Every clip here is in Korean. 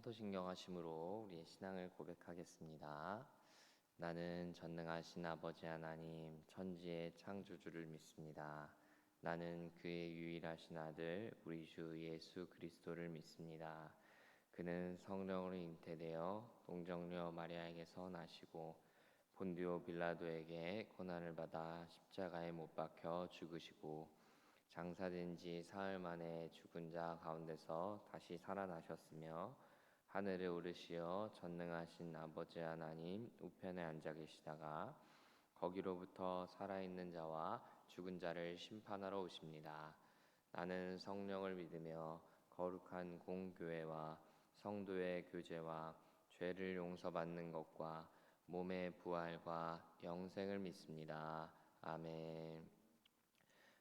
사도신경하심으로 우리의 신앙을 고백하겠습니다. 나는 전능하신 아버지 하나님 천지의 창조주를 믿습니다. 나는 그의 유일하신 아들 우리 주 예수 그리스도를 믿습니다. 그는 성령으로 잉태되어 동정녀 마리아에게서 나시고 본디오 빌라도에게 고난을 받아 십자가에 못 박혀 죽으시고 장사된 지 사흘 만에 죽은 자 가운데서 다시 살아나셨으며 하늘에 오르시어 전능하신 아버지 하나님 우편에 앉아 계시다가 거기로부터 살아있는 자와 죽은 자를 심판하러 오십니다. 나는 성령을 믿으며 거룩한 공교회와 성도의 교제와 죄를 용서받는 것과 몸의 부활과 영생을 믿습니다. 아멘.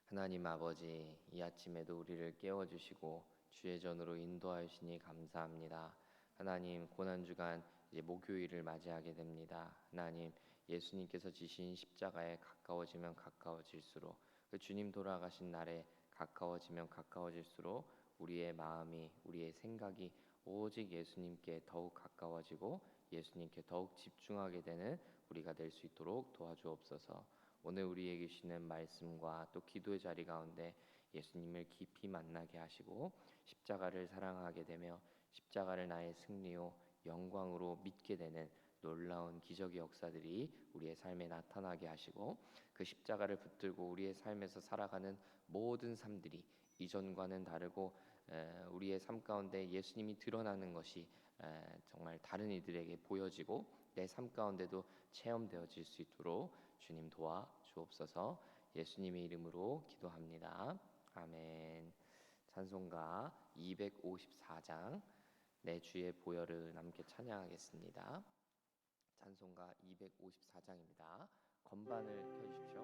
하나님 아버지, 이 아침에도 우리를 깨워주시고 주의 전으로 인도하시니 감사합니다. 하나님, 고난주간 이제 목요일을 맞이하게 됩니다. 하나님, 예수님께서 지신 십자가에 가까워지면 가까워질수록 그 주님 돌아가신 날에 가까워지면 가까워질수록 우리의 마음이, 우리의 생각이 오직 예수님께 더욱 가까워지고 예수님께 더욱 집중하게 되는 우리가 될 수 있도록 도와주옵소서. 오늘 우리에게 주시는 말씀과 또 기도의 자리 가운데 예수님을 깊이 만나게 하시고 십자가를 사랑하게 되며 십자가를 나의 승리요 영광으로 믿게 되는 놀라운 기적의 역사들이 우리의 삶에 나타나게 하시고 그 십자가를 붙들고 우리의 삶에서 살아가는 모든 삶들이 이전과는 다르고 우리의 삶 가운데 예수님이 드러나는 것이 정말 다른 이들에게 보여지고 내 삶 가운데도 체험되어질 수 있도록 주님 도와주옵소서. 예수님의 이름으로 기도합니다. 아멘. 찬송가 254장 내 주의 보혈을 함께 찬양하겠습니다. 찬송가 254장입니다. 건반을 켜주십시오.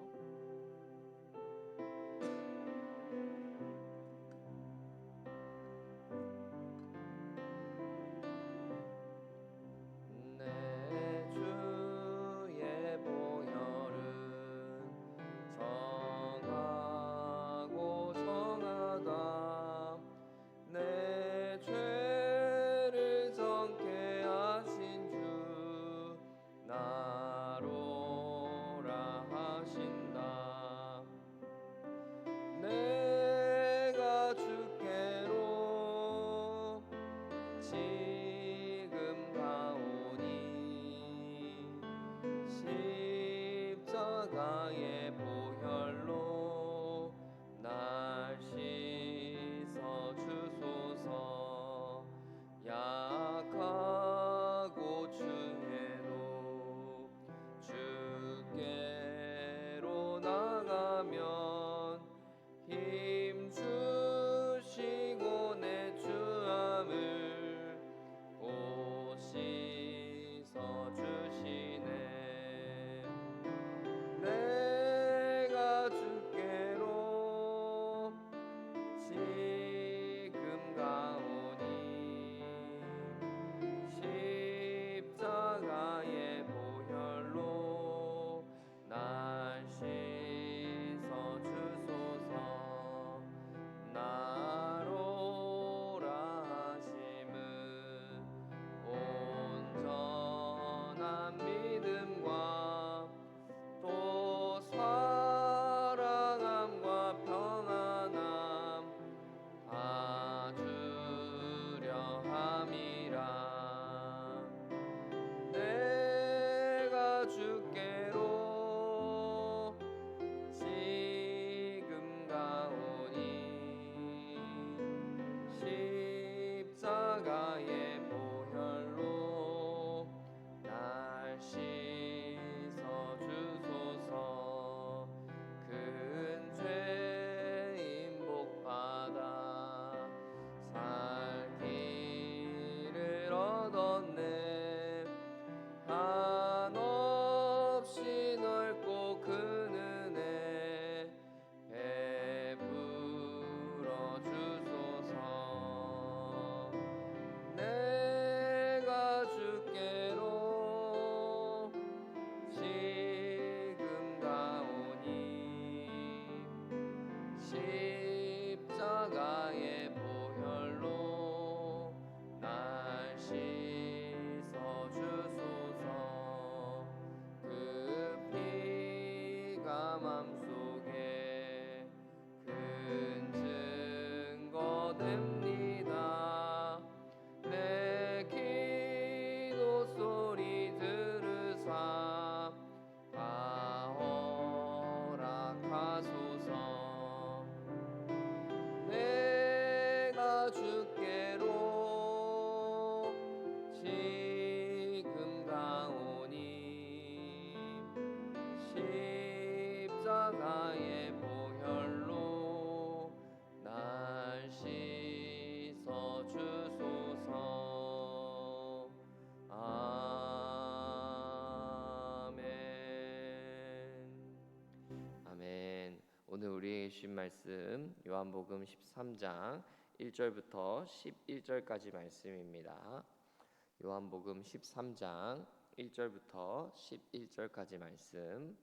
내 죄를 정케 하신 주 나로라 하신다. 내가 주께로 지금 가오니 십자가의 보혈로 날 씻어 주소서. 약하고 추해도 주께로 나가면 힘 주시고 내 주함을 곧 씻어 주시네. 내가 주께로 지금 가오니 십자가의 보혈로 날 씻어 주소서. 나로라 하심은 온전한 믿음과 또 사랑함과 평안함 다 주려 함이라. 내가 주께로 지금 가오니 십자가의 보혈로 날 씻어 주소서. 큰 죄인 복받아 살 길을 얻었네. 한없이 넓고 큰 은혜 베풀어 주소서. 내 십자가 주께로 지금 가오니 십자가의 보혈로 날 씻어 주소서. 아멘. 아멘. 오늘 우리에게 주신 말씀 요한복음 13장 1절부터 11절까지 말씀입니다. 요한복음 13장 1절부터 11절까지 말씀.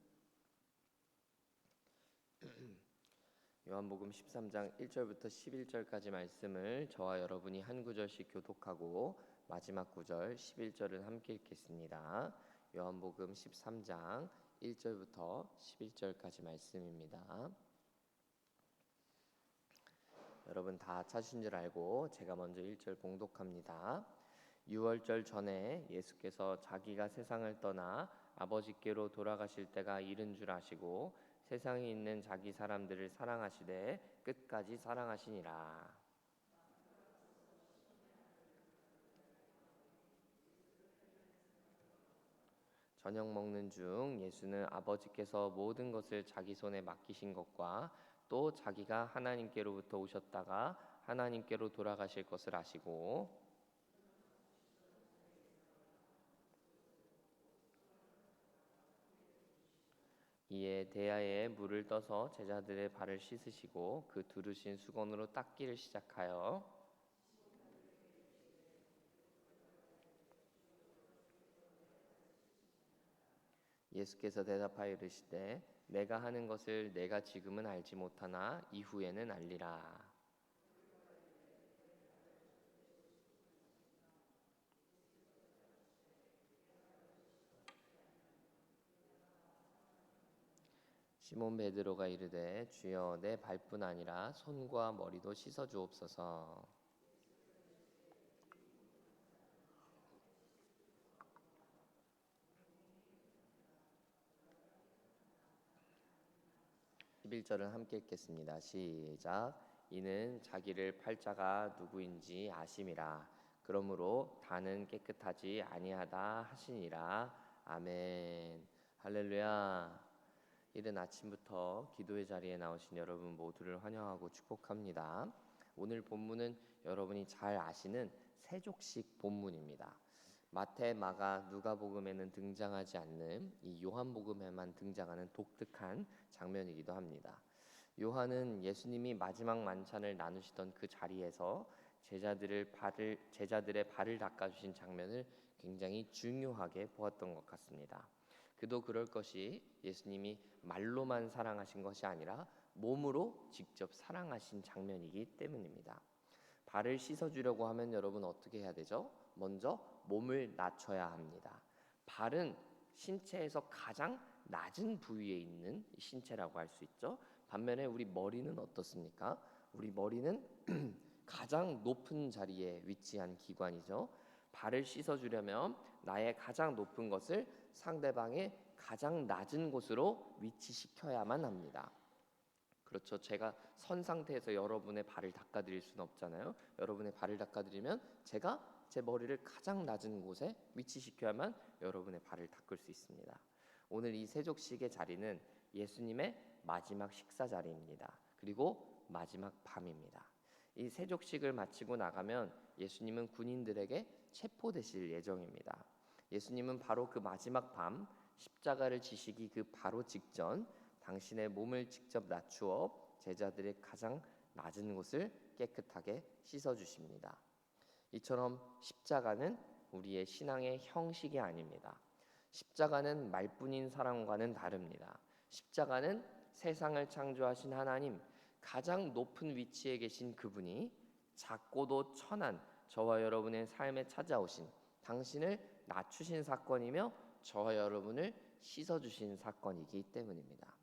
요한복음 13장 1절부터 11절까지 말씀을 저와 여러분이 한 구절씩 교독하고 마지막 구절 11절을 함께 읽겠습니다. 요한복음 13장 1절부터 11절까지 말씀입니다. 여러분 다 찾으신 줄 알고 제가 먼저 1절 봉독합니다. 유월절 전에 예수께서 자기가 세상을 떠나 아버지께로 돌아가실 때가 이른 줄 아시고 세상에 있는 자기 사람들을 사랑하시되 끝까지 사랑하시니라. 저녁 먹는 중 예수는 아버지께서 모든 것을 자기 손에 맡기신 것과 또 자기가 하나님께로부터 오셨다가 하나님께로 돌아가실 것을 아시고 이에 대야에 물을 떠서 제자들의 발을 씻으시고 그 두르신 수건으로 닦기를 시작하여 예수께서 대답하여 이르시되 내가 하는 것을 내가 지금은 알지 못하나 이후에는 알리라. '시몬 베드로가 이르되 주여 내 발뿐 아니라 손과 머리도 씻어 주옵소서. (11절을) 함께 읽겠습니다. 시작. 이는 자기를 팔자가 누구인지 아심이라. 그러므로 다는 깨끗하지 아니하다 하시니라. 아멘. 할렐루야. 이른 아침부터 기도의 자리에 나오신 여러분 모두를 환영하고 축복합니다. 오늘 본문은 여러분이 잘 아시는 세족식 본문입니다. 마태, 마가, 누가복음에는 등장하지 않는 이 요한복음에만 등장하는 독특한 장면이기도 합니다. 요한은 예수님이 마지막 만찬을 나누시던 그 자리에서 제자들의 발을 닦아주신 장면을 굉장히 중요하게 보았던 것 같습니다. 그도 그럴 것이 예수님이 말로만 사랑하신 것이 아니라 몸으로 직접 사랑하신 장면이기 때문입니다. 발을 씻어주려고 하면 여러분 어떻게 해야 되죠? 먼저 몸을 낮춰야 합니다. 발은 신체에서 가장 낮은 부위에 있는 신체라고 할 수 있죠. 반면에 우리 머리는 어떻습니까? 우리 머리는 가장 높은 자리에 위치한 기관이죠. 발을 씻어주려면 나의 가장 높은 것을 상대방의 가장 낮은 곳으로 위치시켜야만 합니다. 그렇죠. 제가 선 상태에서 여러분의 발을 닦아드릴 수는 없잖아요. 여러분의 발을 닦아드리면 제가 제 머리를 가장 낮은 곳에 위치시켜야만 여러분의 발을 닦을 수 있습니다. 오늘 이 세족식의 자리는 예수님의 마지막 식사 자리입니다. 그리고 마지막 밤입니다. 이 세족식을 마치고 나가면 예수님은 군인들에게 체포되실 예정입니다. 예수님은 바로 그 마지막 밤 십자가를 지시기 그 바로 직전 당신의 몸을 직접 낮추어 제자들의 가장 낮은 곳을 깨끗하게 씻어주십니다. 이처럼 십자가는 우리의 신앙의 형식이 아닙니다. 십자가는 말뿐인 사랑과는 다릅니다. 십자가는 세상을 창조하신 하나님, 가장 높은 위치에 계신 그분이 작고도 천한 저와 여러분의 삶에 찾아오신 당신을 낮추신 사건이며 저와 여러분을 씻어주신 사건이기 때문입니다.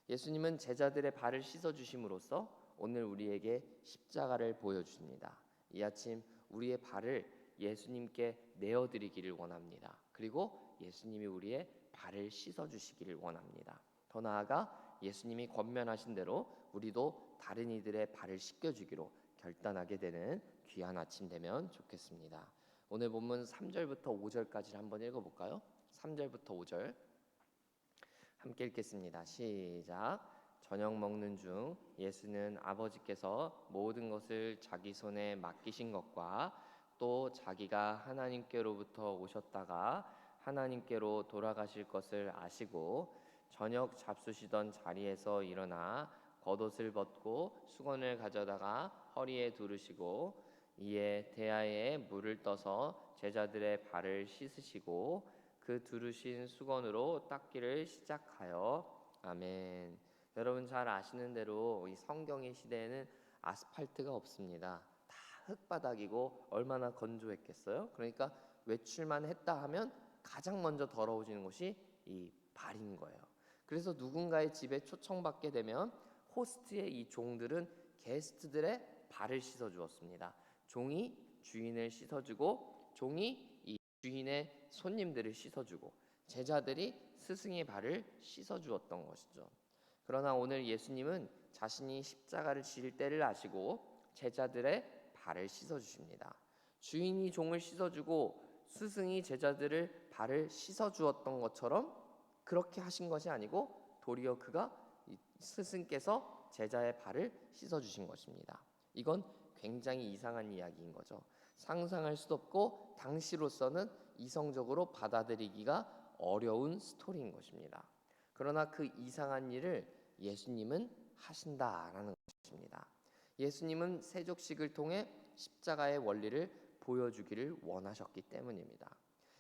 예수님은 제자들의 발을 씻어주심으로써 오늘 우리에게 십자가를 보여주십니다. 이 아침 우리의 발을 예수님께 내어드리기를 원합니다. 그리고 예수님이 우리의 발을 씻어주시기를 원합니다. 더 나아가 예수님이 권면하신 대로 우리도 다른 이들의 발을 씻겨주기로 결단하게 되는 귀한 아침 되면 좋겠습니다. 오늘 본문 3절부터 5절까지를 한번 읽어볼까요? 3절부터 5절 함께 읽겠습니다. 시작. 저녁 먹는 중 예수는 아버지께서 모든 것을 자기 손에 맡기신 것과 또 자기가 하나님께로부터 오셨다가 하나님께로 돌아가실 것을 아시고 저녁 잡수시던 자리에서 일어나 겉옷을 벗고 수건을 가져다가 허리에 두르시고 이에 대야에 물을 떠서 제자들의 발을 씻으시고 그 두르신 수건으로 닦기를 시작하여 아멘. 여러분 잘 아시는 대로 이 성경의 시대에는 아스팔트가 없습니다. 다 흙바닥이고 얼마나 건조했겠어요? 그러니까 외출만 했다 하면 가장 먼저 더러워지는 곳이 이 발인 거예요. 그래서 누군가의 집에 초청받게 되면 호스트의 이 종들은 게스트들의 발을 씻어 주었습니다. 종이 주인을 씻어주고 종이 이 주인의 손님들을 씻어주고 제자들이 스승의 발을 씻어주었던 것이죠. 그러나 오늘 예수님은 자신이 십자가를 질 때를 아시고 제자들의 발을 씻어주십니다. 주인이 종을 씻어주고 스승이 제자들을 발을 씻어주었던 것처럼 그렇게 하신 것이 아니고 도리어 그가 스승께서 제자의 발을 씻어주신 것입니다. 이건 굉장히 이상한 이야기인 거죠. 상상할 수도 없고 당시로서는 이성적으로 받아들이기가 어려운 스토리인 것입니다. 그러나 그 이상한 일을 예수님은 하신다라는 것입니다. 예수님은 세족식을 통해 십자가의 원리를 보여주기를 원하셨기 때문입니다.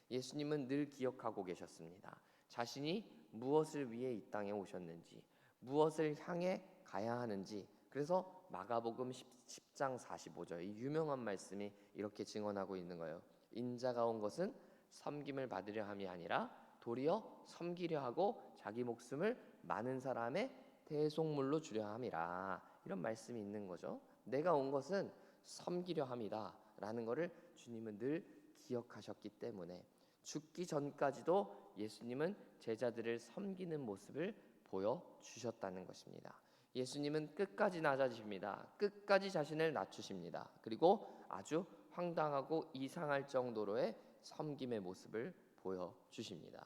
예수님은 늘 기억하고 계셨습니다. 자신이 무엇을 위해 이 땅에 오셨는지, 무엇을 향해 가야 하는지. 그래서 마가복음 10장 45절 이 유명한 말씀이 이렇게 증언하고 있는 거예요. 인자가 온 것은 섬김을 받으려 함이 아니라 도리어 섬기려 하고 자기 목숨을 많은 사람의 대속물로 주려 함이라. 이런 말씀이 있는 거죠. 내가 온 것은 섬기려 함이다 라는 것을 주님은 늘 기억하셨기 때문에 죽기 전까지도 예수님은 제자들을 섬기는 모습을 보여주셨다는 것입니다. 예수님은 끝까지 낮아지십니다. 끝까지 자신을 낮추십니다. 그리고 아주 황당하고 이상할 정도로의 섬김의 모습을 보여주십니다.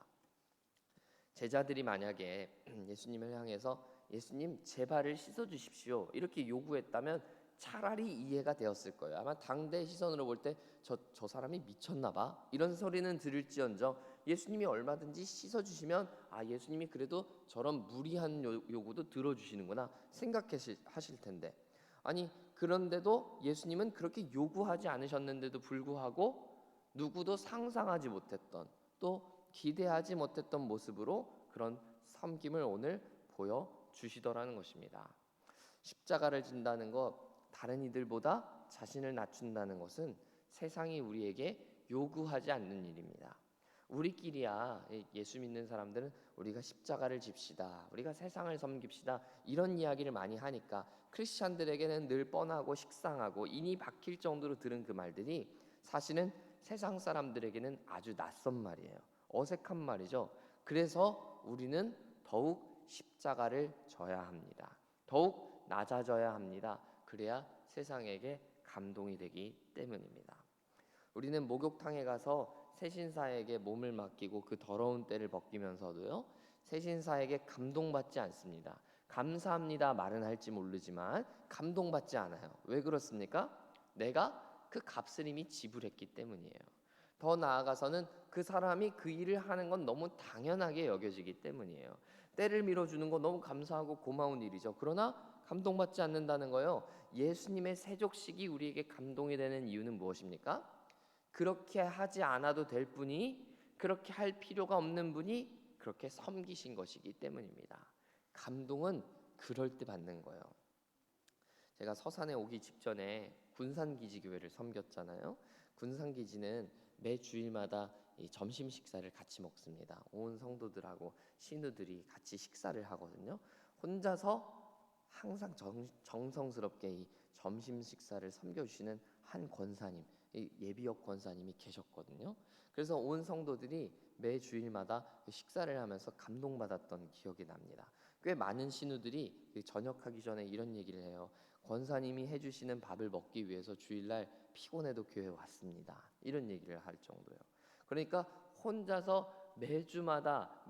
제자들이 만약에 예수님을 향해서 예수님 제 발을 씻어주십시오 이렇게 요구했다면 차라리 이해가 되었을 거예요. 아마 당대의 시선으로 볼 때 저 사람이 미쳤나 봐 이런 소리는 들을지언정 예수님이 얼마든지 씻어주시면 예수님이 그래도 저런 무리한 요구도 들어주시는구나 생각하실 텐데 아니 그런데도 예수님은 그렇게 요구하지 않으셨는데도 불구하고 누구도 상상하지 못했던 또 기대하지 못했던 모습으로 그런 섬김을 오늘 보여주시더라는 것입니다. 십자가를 진다는 것 다른 이들보다 자신을 낮춘다는 것은 세상이 우리에게 요구하지 않는 일입니다. 우리끼리야 예수 믿는 사람들은 우리가 십자가를 집시다 우리가 세상을 섬깁시다 이런 이야기를 많이 하니까 크리스찬들에게는 늘 뻔하고 식상하고 인이 박힐 정도로 들은 그 말들이 사실은 세상 사람들에게는 아주 낯선 말이에요. 어색한 말이죠. 그래서 우리는 더욱 십자가를 져야 합니다. 더욱 낮아져야 합니다. 그래야 세상에게 감동이 되기 때문입니다. 우리는 목욕탕에 가서 세신사에게 몸을 맡기고 그 더러운 때를 벗기면서도요 세신사에게 감동받지 않습니다. 감사합니다 말은 할지 모르지만 감동받지 않아요. 왜 그렇습니까? 내가 그 값을 이미 지불했기 때문이에요. 더 나아가서는 그 사람이 그 일을 하는 건 너무 당연하게 여겨지기 때문이에요. 때를 밀어주는 건 너무 감사하고 고마운 일이죠. 그러나 감동받지 않는다는 거예요. 예수님의 세족식이 우리에게 감동이 되는 이유는 무엇입니까? 그렇게 하지 않아도 될 분이 그렇게 할 필요가 없는 분이 그렇게 섬기신 것이기 때문입니다. 감동은 그럴 때 받는 거예요. 제가 서산에 오기 직전에 군산기지교회를 섬겼잖아요. 군산기지는 매 주일마다 이 점심 식사를 같이 먹습니다. 온 성도들하고 신우들이 같이 식사를 하거든요. 혼자서 항상 정성스럽게 이 점심 식사를 섬겨주시는 한 권사님, 예비역 권사님이 계셨거든요. 그래서 온 성도들이 매 주일마다 식사를 하면서 감동받았던 기억이 납니다. 꽤 많은 신우들이 전역하기 전에 이런 얘기를 해요. 권사님이 해주시는 밥을 먹기 위해서 주일날 피곤해도 교회 왔습니다. 이런 얘기를 할 정도예요. 그러니까 혼자서 매주마다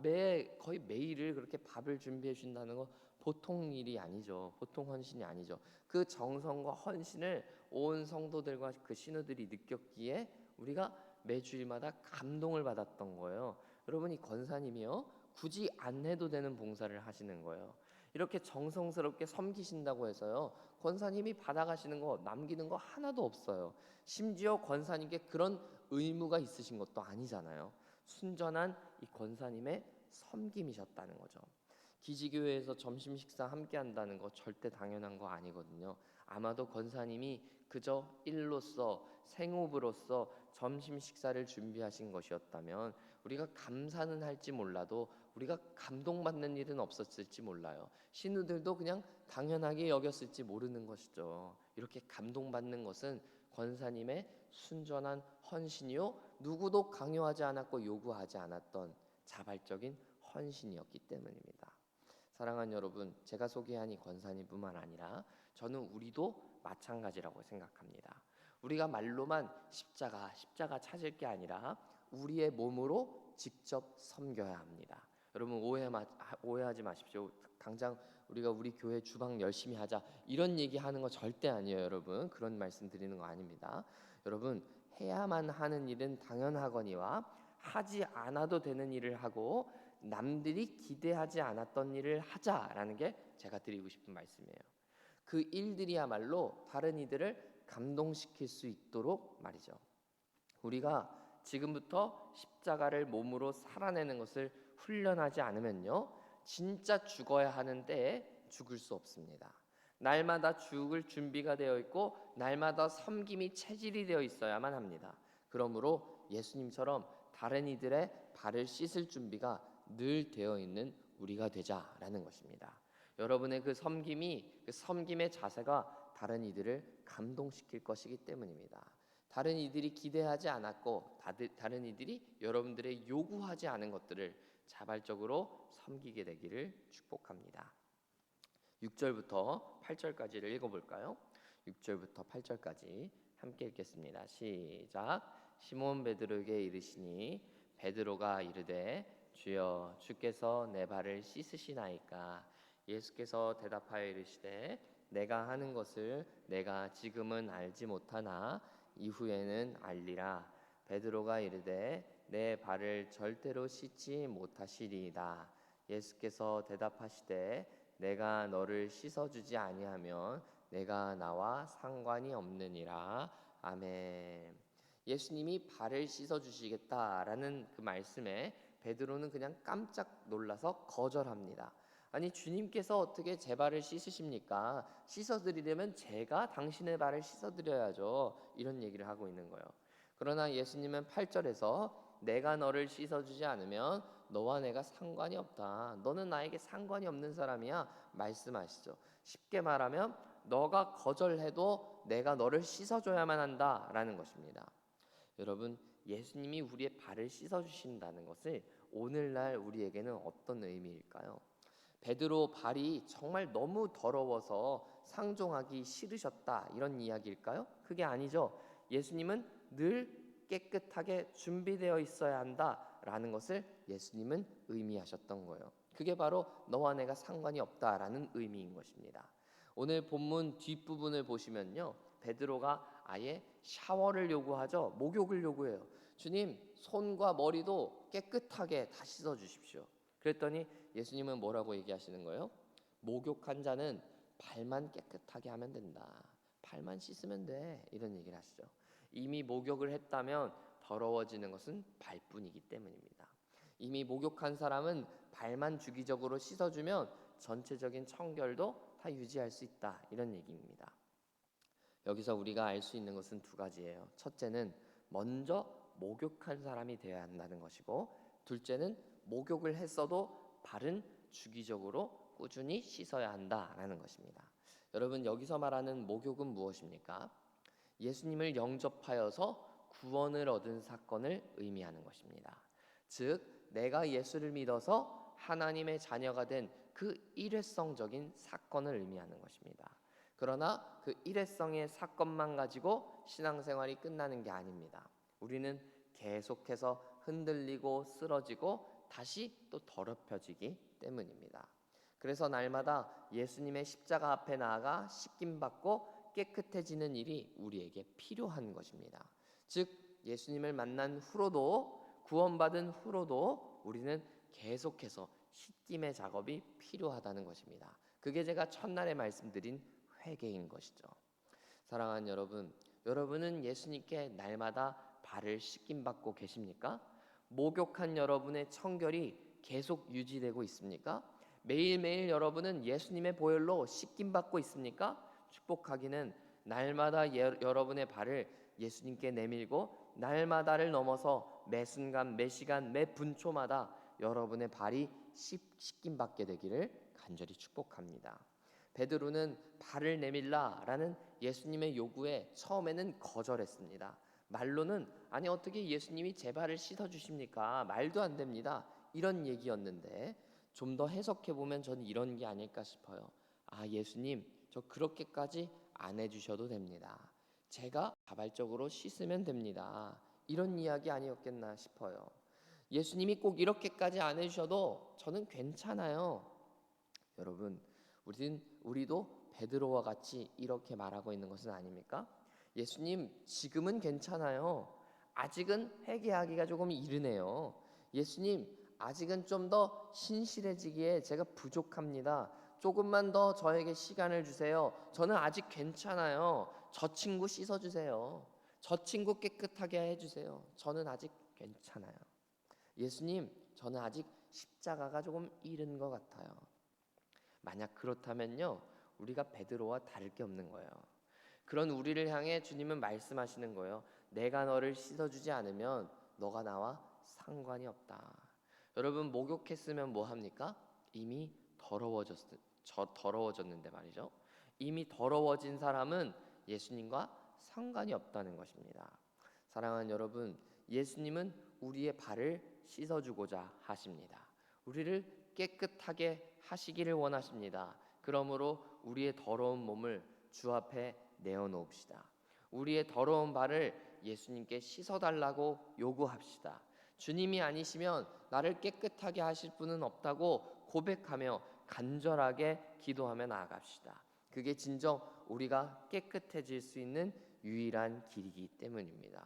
거의 매일을 그렇게 밥을 준비해 준다는 거 보통 일이 아니죠. 보통 헌신이 아니죠. 그 정성과 헌신을 온 성도들과 그 신우들이 느꼈기에 우리가 매주일마다 감동을 받았던 거예요. 여러분, 이 권사님이요, 굳이 안 해도 되는 봉사를 하시는 거예요. 이렇게 정성스럽게 섬기신다고 해서요, 권사님이 받아가시는 거, 남기는 거 하나도 없어요. 심지어 권사님께 그런 의무가 있으신 것도 아니잖아요. 순전한 이 권사님의 섬김이셨다는 거죠. 기지교회에서 점심 식사 함께 한다는 거 절대 당연한 거 아니거든요. 아마도 권사님이 그저 일로서 생업으로서 점심 식사를 준비하신 것이었다면 우리가 감사는 할지 몰라도 우리가 감동받는 일은 없었을지 몰라요. 신우들도 그냥 당연하게 여겼을지 모르는 것이죠. 이렇게 감동받는 것은 권사님의 순전한 헌신이요, 누구도 강요하지 않았고 요구하지 않았던 자발적인 헌신이었기 때문입니다. 사랑하는 여러분, 제가 소개한 이 권사님뿐만 아니라 저는 우리도 마찬가지라고 생각합니다. 우리가 말로만 십자가 찾을 게 아니라 우리의 몸으로 직접 섬겨야 합니다. 여러분, 오해하지 마십시오. 당장 우리가 우리 교회 주방 열심히 하자 이런 얘기하는 거 절대 아니에요. 여러분, 그런 말씀 드리는 거 아닙니다. 여러분, 해야만 하는 일은 당연하거니와 하지 않아도 되는 일을 하고 남들이 기대하지 않았던 일을 하자라는 게 제가 드리고 싶은 말씀이에요. 그 일들이야말로 다른 이들을 감동시킬 수 있도록 말이죠. 우리가 지금부터 십자가를 몸으로 살아내는 것을 훈련하지 않으면요, 진짜 죽어야 하는 때에 죽을 수 없습니다. 날마다 죽을 준비가 되어 있고 날마다 섬김이 체질이 되어 있어야만 합니다. 그러므로 예수님처럼 다른 이들의 발을 씻을 준비가 늘 되어 있는 우리가 되자라는 것입니다. 여러분의 그 섬김의 자세가 다른 이들을 감동시킬 것이기 때문입니다. 다른 이들이 기대하지 않았고 다른 이들이 여러분들의 요구하지 않은 것들을 자발적으로 섬기게 되기를 축복합니다. 6절부터 8절까지를 읽어볼까요? 6절부터 8절까지 함께 읽겠습니다. 시작. 시몬 베드로에게 이르시니 베드로가 이르되 주여, 주께서 내 발을 씻으시나이까? 예수께서 대답하여 이르시되 내가 하는 것을 내가 지금은 알지 못하나 이후에는 알리라. 베드로가 이르되 내 발을 절대로 씻지 못하시리이다. 예수께서 대답하시되 내가 너를 씻어주지 아니하면 내가 나와 상관이 없느니라. 아멘. 예수님이 발을 씻어주시겠다라는 그 말씀에 베드로는 그냥 깜짝 놀라서 거절합니다. 아니, 주님께서 어떻게 제 발을 씻으십니까? 씻어드리려면 제가 당신의 발을 씻어드려야죠. 이런 얘기를 하고 있는 거예요. 그러나 예수님은 8절에서 내가 너를 씻어주지 않으면 너와 내가 상관이 없다. 너는 나에게 상관이 없는 사람이야. 말씀하시죠. 쉽게 말하면 너가 거절해도 내가 너를 씻어줘야만 한다라는 것입니다. 여러분, 예수님이 우리의 발을 씻어주신다는 것을 오늘날 우리에게는 어떤 의미일까요? 베드로 발이 정말 너무 더러워서 상종하기 싫으셨다 이런 이야기일까요? 그게 아니죠. 예수님은 늘 깨끗하게 준비되어 있어야 한다라는 것을 예수님은 의미하셨던 거예요. 그게 바로 너와 내가 상관이 없다라는 의미인 것입니다. 오늘 본문 뒷부분을 보시면요, 베드로가 아예 샤워를 요구하죠. 목욕을 요구해요. 주님, 손과 머리도 깨끗하게 다 씻어 주십시오. 그랬더니 예수님은 뭐라고 얘기하시는 거예요? 목욕한 자는 발만 깨끗하게 하면 된다. 발만 씻으면 돼. 이런 얘기를 하시죠. 이미 목욕을 했다면 더러워지는 것은 발뿐이기 때문입니다. 이미 목욕한 사람은 발만 주기적으로 씻어주면 전체적인 청결도 다 유지할 수 있다. 이런 얘기입니다. 여기서 우리가 알 수 있는 것은 두 가지예요. 첫째는 먼저 목욕한 사람이 되어야 한다는 것이고, 둘째는 목욕을 했어도 발은 주기적으로 꾸준히 씻어야 한다라는 것입니다. 여러분, 여기서 말하는 목욕은 무엇입니까? 예수님을 영접하여서 구원을 얻은 사건을 의미하는 것입니다. 즉, 내가 예수를 믿어서 하나님의 자녀가 된 그 일회성적인 사건을 의미하는 것입니다. 그러나 그 일회성의 사건만 가지고 신앙생활이 끝나는 게 아닙니다. 우리는 계속해서 흔들리고 쓰러지고 다시 또 더럽혀지기 때문입니다. 그래서 날마다 예수님의 십자가 앞에 나아가 씻김 받고 깨끗해지는 일이 우리에게 필요한 것입니다. 즉 예수님을 만난 후로도, 구원받은 후로도 우리는 계속해서 씻김의 작업이 필요하다는 것입니다. 그게 제가 첫날에 말씀드린 회개인 것이죠. 사랑하는 여러분, 여러분은 예수님께 날마다 발을 씻김 받고 계십니까? 목욕한 여러분의 청결이 계속 유지되고 있습니까? 매일매일 여러분은 예수님의 보혈로 씻김 받고 있습니까? 축복하기는 날마다 여러분의 발을 예수님께 내밀고 날마다를 넘어서 매 순간 매 시간 매 분초마다 여러분의 발이 씻김 받게 되기를 간절히 축복합니다. 베드로는 발을 내밀라라는 예수님의 요구에 처음에는 거절했습니다. 말로는 아니 어떻게 예수님이 제 발을 씻어 주십니까? 말도 안 됩니다. 이런 얘기였는데 좀 더 해석해 보면 저는 이런 게 아닐까 싶어요. 아, 예수님, 저 그렇게까지 안 해주셔도 됩니다. 제가 자발적으로 씻으면 됩니다. 이런 이야기 아니었겠나 싶어요. 예수님이 꼭 이렇게까지 안 해주셔도 저는 괜찮아요. 여러분, 우리도 베드로와 같이 이렇게 말하고 있는 것은 아닙니까? 예수님, 지금은 괜찮아요. 아직은 회개하기가 조금 이르네요. 예수님, 아직은 좀 더 신실해지기에 제가 부족합니다. 조금만 더 저에게 시간을 주세요. 저는 아직 괜찮아요. 저 친구 씻어주세요. 저 친구 깨끗하게 해주세요. 저는 아직 괜찮아요. 예수님, 저는 아직 십자가가 조금 이른 것 같아요. 만약 그렇다면요, 우리가 베드로와 다를 게 없는 거예요. 그런 우리를 향해 주님은 말씀하시는 거예요. 내가 너를 씻어주지 않으면 너가 나와 상관이 없다. 여러분, 목욕했으면 뭐 합니까? 이미 더러워졌는데 말이죠. 이미 더러워진 사람은 예수님과 상관이 없다는 것입니다. 사랑하는 여러분, 예수님은 우리의 발을 씻어주고자 하십니다. 우리를 깨끗하게 하시기를 원하십니다. 그러므로 우리의 더러운 몸을 주 앞에 내어놓읍시다. 우리의 더러운 발을 예수님께 씻어달라고 요구합시다. 주님이 아니시면 나를 깨끗하게 하실 분은 없다고 고백하며 간절하게 기도하며 나아갑시다. 그게 진정 우리가 깨끗해질 수 있는 유일한 길이기 때문입니다.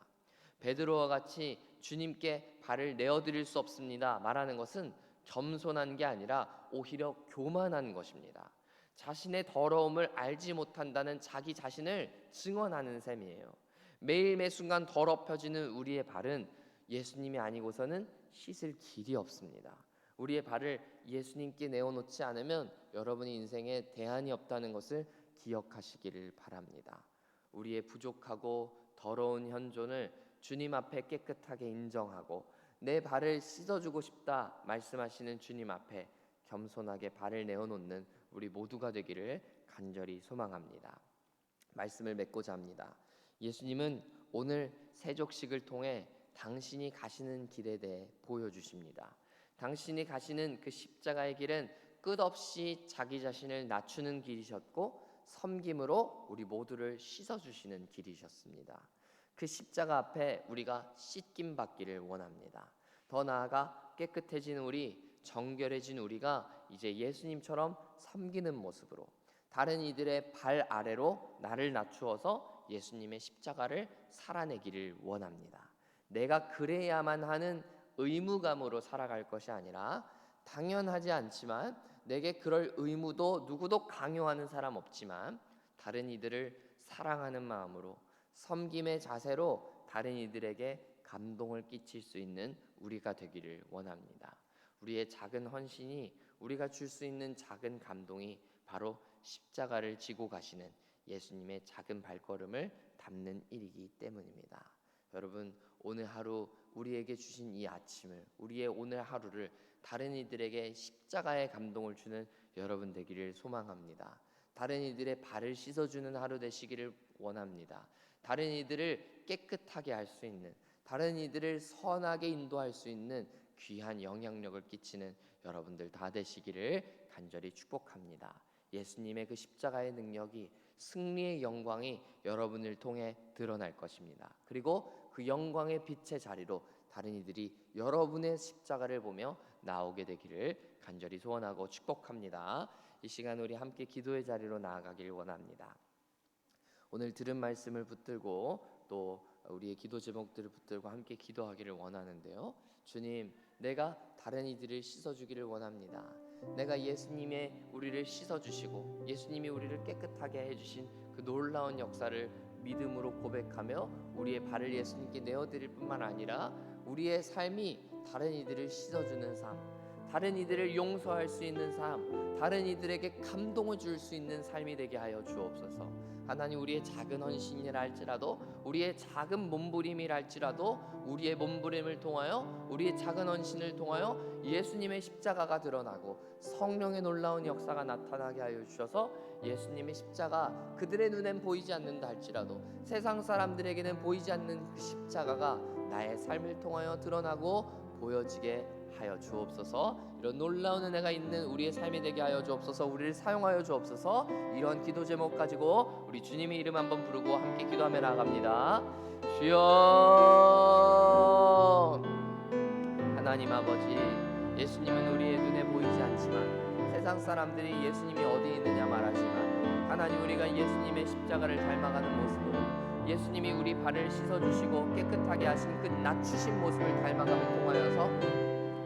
베드로와 같이 주님께 발을 내어드릴 수 없습니다 말하는 것은 겸손한 게 아니라 오히려 교만한 것입니다. 자신의 더러움을 알지 못한다는 자기 자신을 증언하는 셈이에요. 매일 매 순간 더럽혀지는 우리의 발은 예수님이 아니고서는 씻을 길이 없습니다. 우리의 발을 예수님께 내어놓지 않으면 여러분의 인생에 대안이 없다는 것을 기억하시기를 바랍니다. 우리의 부족하고 더러운 현존을 주님 앞에 깨끗하게 인정하고 내 발을 씻어주고 싶다 말씀하시는 주님 앞에 겸손하게 발을 내어놓는 우리 모두가 되기를 간절히 소망합니다. 말씀을 맺고자 합니다. 예수님은 오늘 세족식을 통해 당신이 가시는 길에 대해 보여주십니다. 당신이 가시는 그 십자가의 길은 끝없이 자기 자신을 낮추는 길이셨고 섬김으로 우리 모두를 씻어주시는 길이셨습니다. 그 십자가 앞에 우리가 씻김 받기를 원합니다. 더 나아가 깨끗해진 우리, 정결해진 우리가 이제 예수님처럼 섬기는 모습으로 다른 이들의 발 아래로 나를 낮추어서 예수님의 십자가를 살아내기를 원합니다. 내가 그래야만 하는 의무감으로 살아갈 것이 아니라 당연하지 않지만 내게 그럴 의무도 누구도 강요하는 사람 없지만 다른 이들을 사랑하는 마음으로 섬김의 자세로 다른 이들에게 감동을 끼칠 수 있는 우리가 되기를 원합니다. 우리의 작은 헌신이 우리가 줄 수 있는 작은 감동이 바로 십자가를 지고 가시는 예수님의 작은 발걸음을 담는 일이기 때문입니다. 여러분, 오늘 하루 우리에게 주신 이 아침을, 우리의 오늘 하루를 다른 이들에게 십자가의 감동을 주는 여러분 되기를 소망합니다. 다른 이들의 발을 씻어주는 하루 되시기를 원합니다. 다른 이들을 깨끗하게 할 수 있는, 다른 이들을 선하게 인도할 수 있는 귀한 영향력을 끼치는 여러분들 다 되시기를 간절히 축복합니다. 예수님의 그 십자가의 능력이 승리의 영광이 여러분을 통해 드러날 것입니다. 그리고 그 영광의 빛의 자리로 다른 이들이 여러분의 십자가를 보며 나오게 되기를 간절히 소원하고 축복합니다. 이 시간 우리 함께 기도의 자리로 나아가길 원합니다. 오늘 들은 말씀을 붙들고 또 우리의 기도 제목들을 붙들고 함께 기도하기를 원하는데요. 주님, 내가 다른 이들을 씻어주기를 원합니다. 내가 예수님의 우리를 씻어주시고 예수님이 우리를 깨끗하게 해주신 그 놀라운 역사를 믿음으로 고백하며 우리의 발을 예수님께 내어드릴 뿐만 아니라 우리의 삶이 다른 이들을 씻어주는 삶, 다른 이들을 용서할 수 있는 삶, 다른 이들에게 감동을 줄 수 있는 삶이 되게 하여 주옵소서. 하나님, 우리의 작은 헌신이라 할지라도 우리의 작은 몸부림이라 할지라도 우리의 몸부림을 통하여 우리의 작은 헌신을 통하여 예수님의 십자가가 드러나고 성령의 놀라운 역사가 나타나게 하여 주셔서 예수님의 십자가 그들의 눈엔 보이지 않는다 할지라도 세상 사람들에게는 보이지 않는 그 십자가가 나의 삶을 통하여 드러나고 보여지게 하여 주옵소서. 이런 놀라운 은혜가 있는 우리의 삶이 되게 하여 주옵소서. 우리를 사용하여 주옵소서. 이런 기도 제목 가지고 우리 주님의 이름 한번 부르고 함께 기도하며 나아갑니다. 주여, 하나님 아버지, 예수님은 우리의 눈에 보이지 않지만 세상 사람들이 예수님이 어디 있느냐 말하지만 하나님, 우리가 예수님의 십자가를 닮아가는 모습으로 예수님이 우리 발을 씻어주시고 깨끗하게 하신 그 낮추신 모습을 닮아감을 통하여서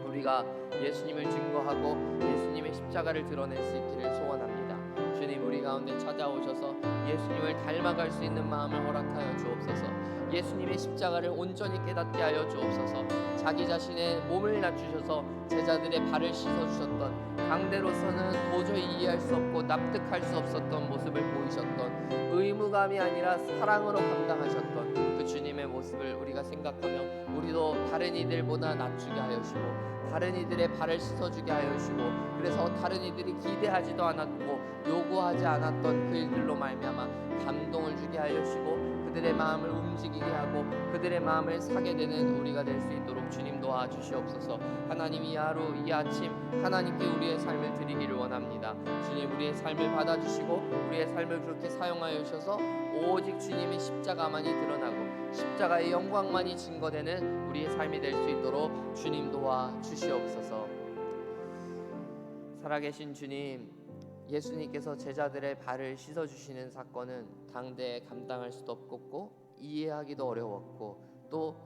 우리가 예수님을 증거하고 예수님의 십자가를 드러낼 수 있기를 소원합니다. 주님, 우리 가운데 찾아오셔서 예수님을 닮아갈 수 있는 마음을 허락하여 주옵소서. 예수님의 십자가를 온전히 깨닫게 하여 주옵소서. 자기 자신의 몸을 낮추셔서 제자들의 발을 씻어주셨던, 당대로서는 도저히 이해할 수 없고 납득할 수 없었던 모습을 보이셨던, 의무감이 아니라 사랑으로 감당하셨던 그 주님의 모습을 우리가 생각하며 우리도 다른 이들보다 낮추게 하여주시고 다른 이들의 발을 씻어주게 하여주시고, 그래서 다른 이들이 기대하지도 않았고 요구하지 않았던 그 일들로 말미암아 감동을 주게 하여주시고 그들의 마음을 움직이게 하고 그들의 마음을 사게 되는 우리가 될 수 있도록 주님 도와주시옵소서. 하나님, 이 하루 이 아침 하나님께 우리의 삶을 드리기를 원합니다. 주님, 우리의 삶을 받아주시고 우리의 삶을 그렇게 사용하여 주셔서 오직 주님의 십자가만이 드러나고 십자가의 영광만이 증거되는 우리의 삶이 될 수 있도록 주님 도와주시옵소서. 살아계신 주님, 예수님께서 제자들의 발을 씻어주시는 사건은 당대에 감당할 수도 없고 이해하기도 어려웠고 또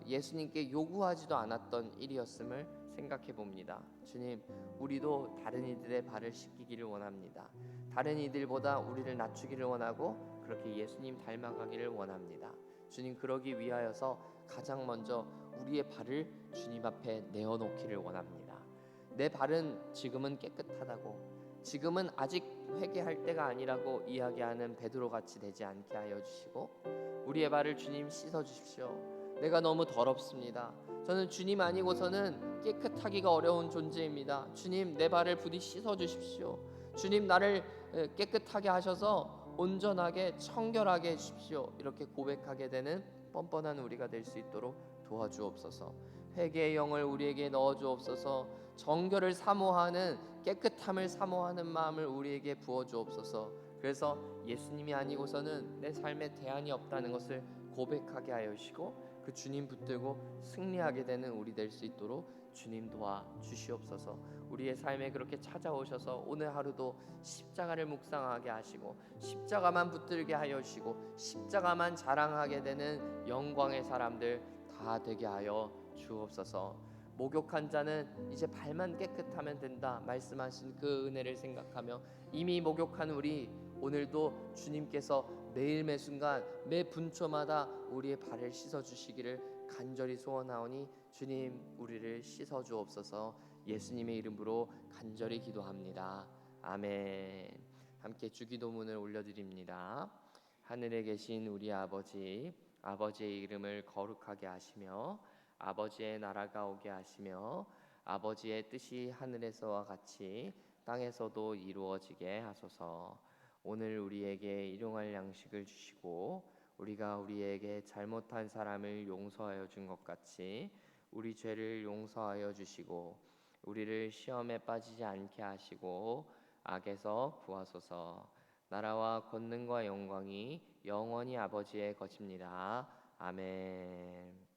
예수님께 요구하지도 않았던 일이었음을 생각해 봅니다. 주님, 우리도 다른 이들의 발을 씻기기를 원합니다. 다른 이들보다 우리를 낮추기를 원하고 그렇게 예수님 닮아가기를 원합니다. 주님, 그러기 위하여서 가장 먼저 우리의 발을 주님 앞에 내어놓기를 원합니다. 내 발은 지금은 깨끗하다고, 지금은 아직 회개할 때가 아니라고 이야기하는 베드로같이 되지 않게 하여 주시고 우리의 발을 주님 씻어 주십시오. 내가 너무 더럽습니다. 저는 주님 아니고서는 깨끗하기가 어려운 존재입니다. 주님, 내 발을 부디 씻어 주십시오. 주님, 나를 깨끗하게 하셔서 온전하게 청결하게 해주십시오. 이렇게 고백하게 되는 뻔뻔한 우리가 될 수 있도록 도와주옵소서. 회개의 영을 우리에게 넣어주옵소서. 정결을 사모하는, 깨끗함을 사모하는 마음을 우리에게 부어주옵소서. 그래서 예수님이 아니고서는 내 삶에 대안이 없다는 것을 고백하게 하여 주시고 그 주님 붙들고 승리하게 되는 우리 될 수 있도록 주님 도와주시옵소서. 우리의 삶에 그렇게 찾아오셔서 오늘 하루도 십자가를 묵상하게 하시고 십자가만 붙들게 하여 주시고 십자가만 자랑하게 되는 영광의 사람들 다 되게 하여 주옵소서. 목욕한 자는 이제 발만 깨끗하면 된다 말씀하신 그 은혜를 생각하며 이미 목욕한 우리, 오늘도 주님께서 매일 매 순간 매 분초마다 우리의 발을 씻어 주시기를 간절히 소원하오니 주님, 우리를 씻어 주옵소서. 예수님의 이름으로 간절히 기도합니다. 아멘. 함께 주기도문을 올려드립니다. 하늘에 계신 우리 아버지, 아버지의 이름을 거룩하게 하시며 아버지의 나라가 오게 하시며 아버지의 뜻이 하늘에서와 같이 땅에서도 이루어지게 하소서. 오늘 우리에게 일용할 양식을 주시고 우리가 우리에게 잘못한 사람을 용서하여 준 것 같이 우리 죄를 용서하여 주시고 우리를 시험에 빠지지 않게 하시고 악에서 구하소서. 나라와 권능과 영광이 영원히 아버지의 것입니다. 아멘.